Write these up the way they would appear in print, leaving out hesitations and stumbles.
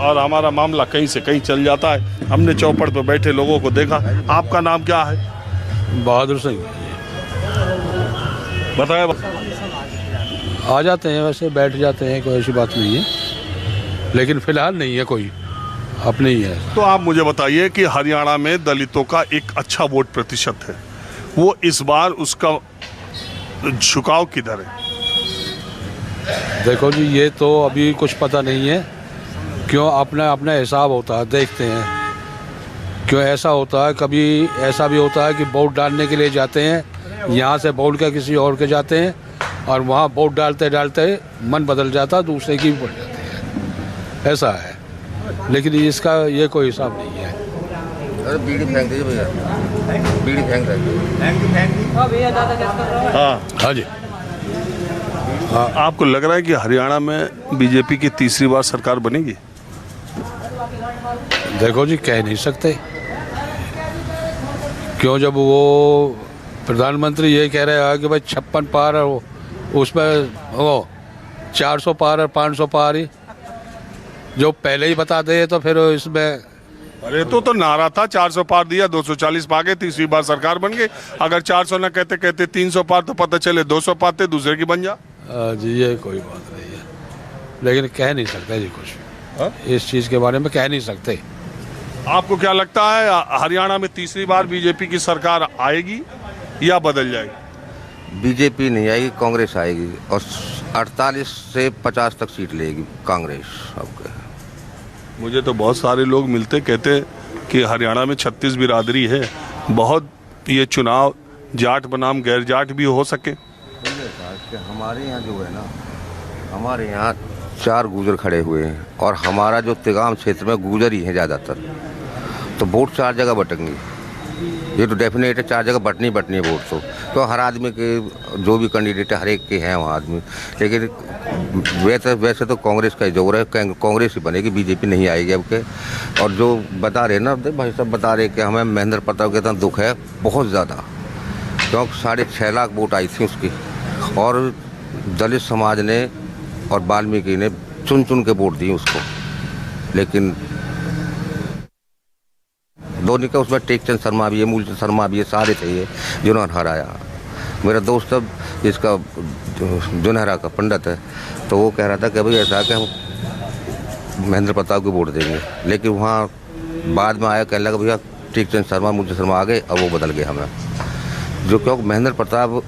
और हमारा मामला कहीं से कहीं चल जाता है। हमने चौपड़ पर बैठे लोगों को देखा। आपका नाम क्या है? बहादुर सिंह। बताया। आ जाते हैं, वैसे बैठ जाते हैं, कोई ऐसी बात नहीं है, लेकिन फिलहाल नहीं है कोई, अपने ही है। तो आप मुझे बताइए कि हरियाणा में दलितों का एक अच्छा वोट प्रतिशत है, वो इस बार उसका झुकाव किधर है? देखो जी, ये तो अभी कुछ पता नहीं है, क्यों अपना अपना हिसाब होता है, देखते हैं क्यों ऐसा होता है। कभी ऐसा भी होता है कि वोट डालने के लिए जाते हैं, यहाँ से बोल के किसी और के जाते हैं, और वहाँ वोट डालते डालते मन बदल जाता है, दूसरे की भी पड़ जाती है, ऐसा है। लेकिन इसका ये कोई हिसाब नहीं है। अरे बीड़ी फेंक दीजिए भैया, बीड़ी फेंक हाँ जी। आपको लग रहा है कि हरियाणा में बीजेपी की तीसरी बार सरकार बनेगी? देखो जी, कह नहीं सकते, क्यों जब वो प्रधानमंत्री ये कह रहे हैं कि भाई 56 पार है, उसमें वो 400 पार और 500 पार ही जो पहले ही बता दे, तो फिर इसमें अरे तो नारा था 400 पार दिया, 240 पा गए, तीसरी बार सरकार बन गई। अगर 400 ना कहते कहते 300 पार, तो पता चले 200 पाते दूसरे की बन जा। जी ये कोई बात नहीं है, लेकिन कह नहीं सकते जी कुछ इस चीज़ के बारे में, कह नहीं सकते। आपको क्या लगता है हरियाणा में तीसरी बार बीजेपी की सरकार आएगी या बदल जाएगी? बीजेपी नहीं आएगी, कांग्रेस आएगी, और 48 से 50 तक सीट लेगी कांग्रेस। आपके मुझे तो बहुत सारे लोग मिलते, कहते कि हरियाणा में 36 बिरादरी है, बहुत ये चुनाव जाट बनाम गैर जाट भी हो सके। हमारे यहाँ जो है ना, हमारे यहाँ 4 गुजर खड़े हुए हैं, और हमारा जो तिगाम क्षेत्र में गुजर ही हैं ज़्यादातर, तो वोट 4 जगह बटेंगे। ये तो डेफिनेट है, 4 जगह बटनी है वोट। तो हर आदमी के जो भी कैंडिडेट है, हर एक के हैं वहाँ आदमी, लेकिन वैसे तो कांग्रेस का ही जोर है, कांग्रेस ही बनेगी, बीजेपी नहीं आएगी अब के। और जो बता रहे ना भाई साहब, बता रहे कि हमें महेंद्र प्रताप के इतना दुख है बहुत ज़्यादा, क्योंकि 6.5 लाख वोट आई थी उसकी, और दलित समाज ने और वाल्मीकि ने चुन चुन के वोट दिए उसको, लेकिन धोनी का उसमें टेकचंद शर्मा भी है, मूलचंद शर्मा भी है, सारे थे ये जिन्होंने हराया। मेरा दोस्त अब इसका जुनहरा का पंडित है, तो वो कह रहा था कि भाई ऐसा कि हम महेंद्र प्रताप को वोट देंगे, लेकिन वहाँ बाद में आया, कहने लगा भैया टेकचंद शर्मा मूलचंद शर्मा आ गए, अब वो बदल गए हमें। जो क्योंकि महेंद्र प्रताप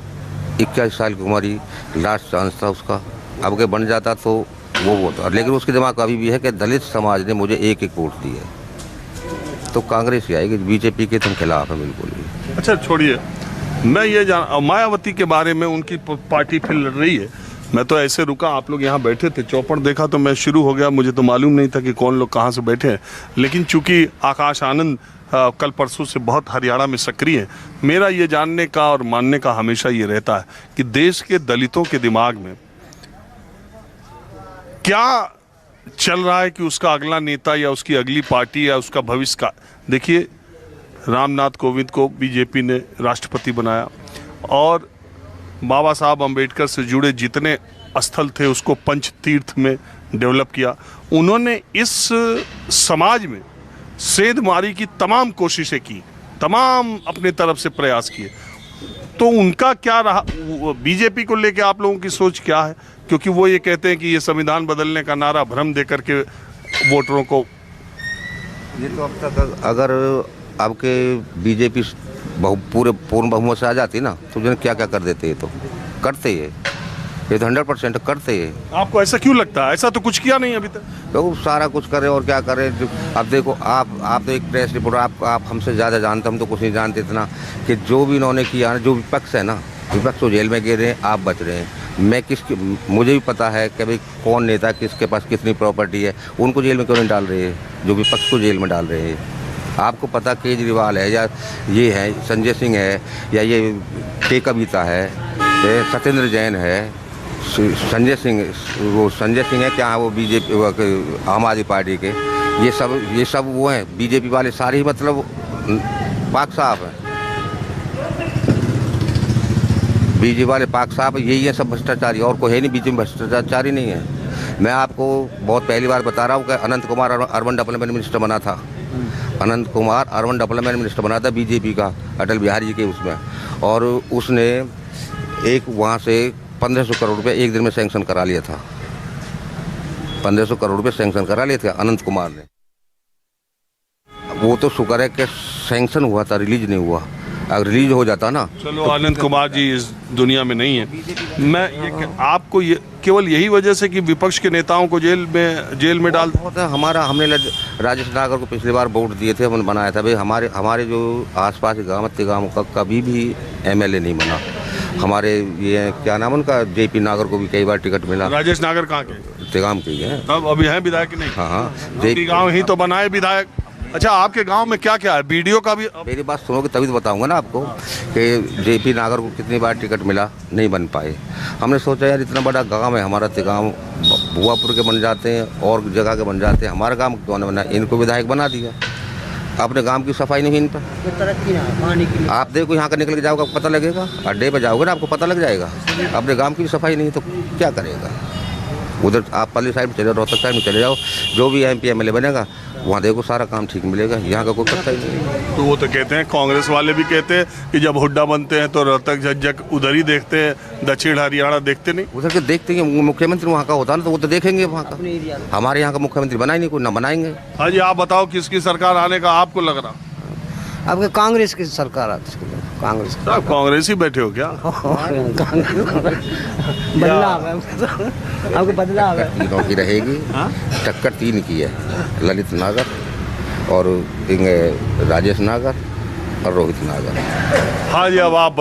21 साल की उम्र ही लास्ट चांस था उसका, अब के बन जाता तो वो होता, लेकिन उसके दिमाग अभी भी है कि दलित समाज ने मुझे एक वोट दी है, तो कांग्रेस ही आएगी, बीजेपी के तुम खिलाफ है बिल्कुल ही। अच्छा छोड़िए, मैं ये मायावती के बारे में, उनकी पार्टी फिर लड़ रही है। मैं तो ऐसे रुका, आप लोग यहाँ बैठे थे, चौपड़ देखा तो मैं शुरू हो गया, मुझे तो मालूम नहीं था कि कौन लोग कहाँ से बैठे हैं। लेकिन चूंकि आकाश आनंद कल परसों से बहुत हरियाणा में सक्रिय है, मेरा ये जानने का और मानने का हमेशा ये रहता है कि देश के दलितों के दिमाग में क्या चल रहा है कि उसका अगला नेता या उसकी अगली पार्टी या उसका भविष्य का। देखिए, रामनाथ कोविंद को बीजेपी ने राष्ट्रपति बनाया, और बाबा साहब अम्बेडकर से जुड़े जितने स्थल थे उसको पंच तीर्थ में डेवलप किया। उन्होंने इस समाज में सेंधमारी की तमाम कोशिशें की, तमाम अपने तरफ से प्रयास किए। तो उनका क्या रहा, बीजेपी को लेके आप लोगों की सोच क्या है? क्योंकि वो ये कहते हैं कि ये संविधान बदलने का नारा भ्रम देकर के वोटरों को, ये तो अब तक अगर आपके बीजेपी पूर्ण बहुमत से आ जाती ना, तो जो क्या क्या कर देते, ये तो करते ही है, ये तो 100% करते ही। आपको ऐसा क्यों लगता है? ऐसा तो कुछ किया नहीं अभी तक। तो सारा कुछ करे और क्या करे। अब देखो, आप तो एक प्रेस रिपोर्टर, आप हमसे ज़्यादा जानते, हम तो कुछ नहीं जानते इतना, कि जो भी इन्होंने किया, जो विपक्ष है ना, विपक्ष तो जेल में गिर रहे हैं, आप बच रहे हैं। मुझे भी पता है कि भाई कौन नेता किसके पास कितनी प्रॉपर्टी है, उनको जेल में क्यों नहीं डाल रहे हैं, जो विपक्ष को जेल में डाल रहे हैं। आपको पता केजरीवाल है, या ये है संजय सिंह है, या ये के कविता है, सत्येंद्र जैन है, संजय सिंह है क्या, वो बीजेपी आम आदमी पार्टी के, ये सब वो हैं बीजेपी वाले सारे ही, मतलब पाक साफ हैं, बीजेपी वाले पाक साफ यही है, सब भ्रष्टाचारी, और कोई है नहीं बीजेपी में भ्रष्टाचारी नहीं है। मैं आपको बहुत पहली बार बता रहा हूँ कि अनंत कुमार अर्बन डेवलपमेंट मिनिस्टर बना था। अनंत कुमार अर्बन डेवलपमेंट मिनिस्टर बना था बीजेपी का, अटल बिहारी जी के उसमें, और उसने एक वहाँ से 1500 करोड़ रुपये एक दिन में सैंक्शन करा लिया था। 1500 करोड़ रुपये सैंक्शन करा लिए थे अनंत कुमार ने। वो तो शुक्र है कि सैंक्शन हुआ था, रिलीज नहीं हुआ। अगर रिलीज हो जाता ना। चलो अनंत कुमार जी इस दुनिया में नहीं है। मैं ये आपको ये केवल यही वजह से कि विपक्ष के नेताओं को जेल में डाल होता है हमारा। हमने राजेश नागर को पिछली बार वोट दिए थे, हमने बनाया था भाई। हमारे जो आसपास के गाँव का कभी भी एमएलए नहीं बना। हमारे ये क्या नाम उनका, जेपी नागर को भी कई बार टिकट मिला। राजेश नागर कहाँ के? तिगाम के हैं। अब अभी हैं विधायक नहीं? हाँ, गाँव ही तो बनाए विधायक। अच्छा, आपके गांव में क्या क्या है? बीडीओ का भी मेरी बात सुनोगे तभी तो बताऊंगा ना आपको कि जेपी नागर को कितनी बार टिकट मिला, नहीं बन पाए। हमने सोचा यार इतना बड़ा गांव है हमारा तिगाम, बुआपुर के बन जाते हैं और जगह के बन जाते हैं, हमारे गांव कौन बना, इनको विधायक बना दिया। अपने गांव की सफाई नहीं इन पर। आप देखो यहाँ का निकल के जाओगे आपको पता लगेगा, अड्डे पर जाओगे ना आपको पता लग जाएगा। अपने गाँव की सफाई नहीं तो क्या करेगा। उधर आप पल्ली साइड में चले जाओ, रोहतक साइड में चले जाओ, जो भी एमपी एमएलए बनेगा वहाँ देखो सारा काम ठीक मिलेगा। यहाँ का कोई पता ही नहीं। तो वो तो कहते हैं, कांग्रेस वाले भी कहते हैं कि जब हुड्डा बनते हैं तो रोहतक झज्जर उधर ही देखते हैं, दक्षिण हरियाणा देखते नहीं। उधर के देखते हैं, मुख्यमंत्री वहाँ का होता ना तो वो तो देखेंगे वहाँ का। हमारे यहाँ का मुख्यमंत्री बना ही नहीं, कोई ना बनाएंगे। हाँ जी, आप बताओ किसकी सरकार आने का आपको लग रहा? आपके कांग्रेस की सरकार आती है। कांग्रेस आप कांग्रेस ही बैठे हो क्या? बदलाव है आपको, बदलाव है। तीनों की रहेगी टक्कर, 3 की है, ललित नागर और राजेश नागर और रोहित नागर। हाँ जी, अब आप